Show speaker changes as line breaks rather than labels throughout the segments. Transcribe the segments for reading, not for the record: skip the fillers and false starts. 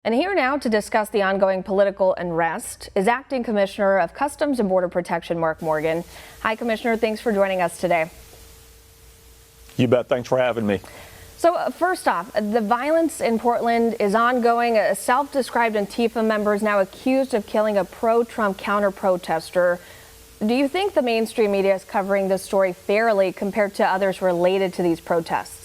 And here now to discuss the ongoing political unrest is Acting Commissioner of Customs and Border Protection, Mark Morgan. Hi, Commissioner. Thanks for joining us today.
You bet. Thanks for having me.
So first off, the violence in Portland is ongoing. A self-described Antifa member is now accused of killing a pro-Trump counter-protester. Do you think the mainstream media is covering this story fairly compared to others related to these protests?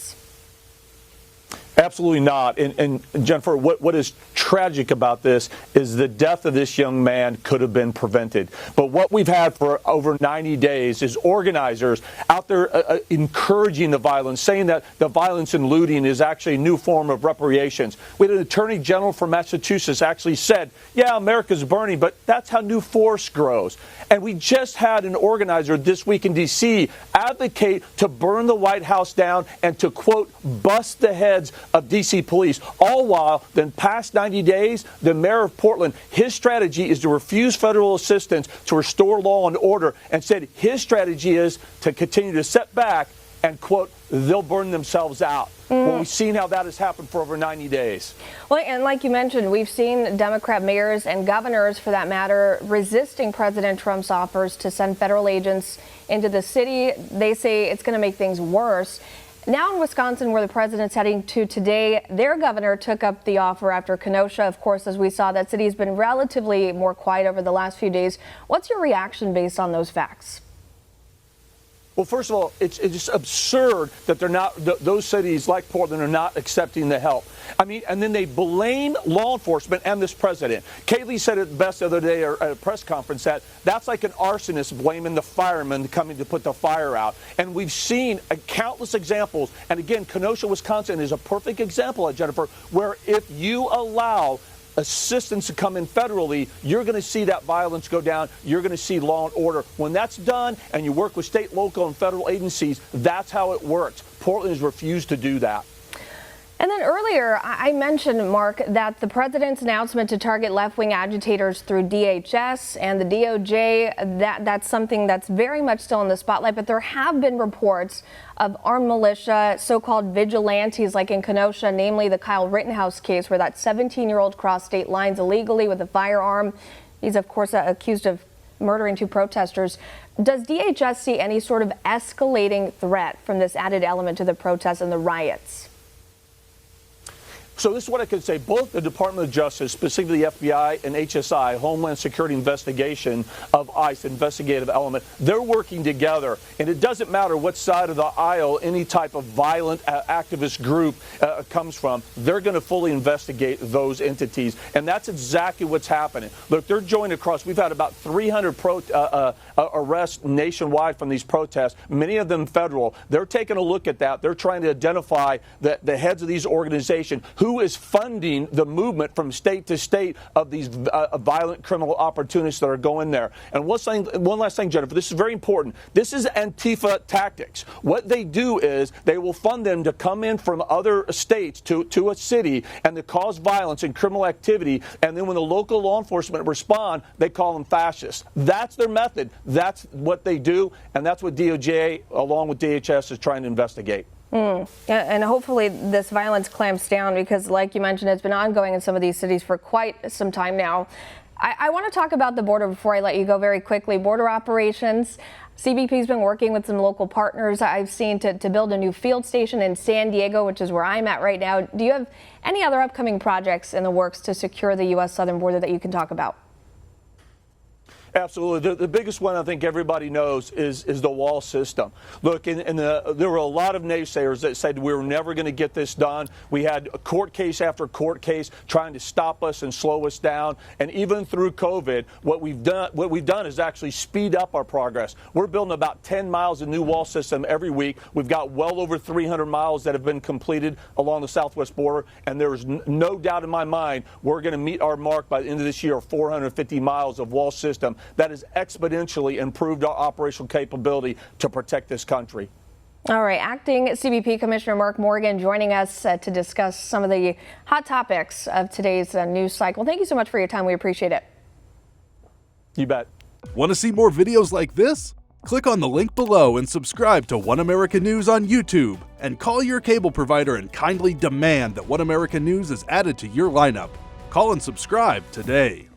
Absolutely not. And Jennifer, what is tragic about this is the death of this young man could have been prevented. But what we've had for over 90 days is organizers out there encouraging the violence, saying that the violence and looting is actually a new form of reparations. We had an attorney general from Massachusetts actually said, yeah, America's burning, but that's how new force grows. And we just had an organizer this week in D.C. advocate to burn the White House down and to, quote, bust the heads of D.C. police. All while, the past 90 days, the mayor of Portland, his strategy is to refuse federal assistance to restore law and order, and said his strategy is to continue to set back and, quote, they'll burn themselves out. Well, we've seen how that has happened for over 90 days.
Well, and like you mentioned, we've seen Democrat mayors and governors, for that matter, resisting President Trump's offers to send federal agents into the city. They say it's going to make things worse. Now in Wisconsin, where the president's heading to today, their governor took up the offer after Kenosha. Of course, as we saw, that city has been relatively more quiet over the last few days. What's your reaction based on those facts?
Well, first of all, it's just absurd that they're not, those cities like Portland are not accepting the help. I mean, and then they blame law enforcement and this president. Kaylee said it best the other day at a press conference that that's like an arsonist blaming the firemen coming to put the fire out. And we've seen countless examples. And again, Kenosha, Wisconsin is a perfect example, Jennifer, where if you allow assistance to come in federally, you're going to see that violence go down. You're going to see law and order. When that's done and you work with state, local, and federal agencies, that's how it works. Portland has refused to do that.
And then earlier, I mentioned, Mark, that the president's announcement to target left-wing agitators through DHS and the DOJ, that's something that's very much still in the spotlight. But there have been reports of armed militia, so-called vigilantes, like in Kenosha, namely the Kyle Rittenhouse case, where that 17-year-old crossed state lines illegally with a firearm. He's, of course, accused of murdering two protesters. Does DHS see any sort of escalating threat from this added element to the protests and the riots?
So this is what I could say. Both the Department of Justice, specifically the FBI and HSI, Homeland Security Investigation of ICE, investigative element, they're working together. And it doesn't matter what side of the aisle any type of violent activist group comes from. They're going to fully investigate those entities. And that's exactly what's happening. Look, they're joined across. We've had about 300 arrests nationwide from these protests, many of them federal. They're taking a look at that. They're trying to identify the heads of these organizations who is funding the movement from state to state of these violent criminal opportunists that are going there. And one last thing, Jennifer, this is very important. This is Antifa tactics. What they do is they will fund them to come in from other states to a city and to cause violence and criminal activity. And then when the local law enforcement respond, they call them fascists. That's their method. That's what they do. And that's what DOJ, along with DHS, is trying to investigate.
And hopefully this violence clamps down because, like you mentioned, it's been ongoing in some of these cities for quite some time now. I want to talk about the border before I let you go very quickly. Border operations. CBP's been working with some local partners I've seen to build a new field station in San Diego, which is where I'm at right now. Do you have any other upcoming projects in the works to secure the U.S. southern border that you can talk about?
Absolutely. The biggest one I think everybody knows is the wall system. Look, there were a lot of naysayers that said we were never going to get this done. We had court case after court case trying to stop us and slow us down. And even through COVID, what we've done is actually speed up our progress. We're building about 10 miles of new wall system every week. We've got well over 300 miles that have been completed along the southwest border. And there's no doubt in my mind we're going to meet our mark by the end of this year of 450 miles of wall system. That has exponentially improved our operational capability to protect this country.
All right, Acting CBP Commissioner Mark Morgan joining us to discuss some of the hot topics of today's news cycle. Thank you so much for your time. We appreciate it.
You bet.
Want to see more videos like this? Click on the link below and subscribe to One American News on YouTube. And call your cable provider and kindly demand that One American News is added to your lineup. Call and subscribe today.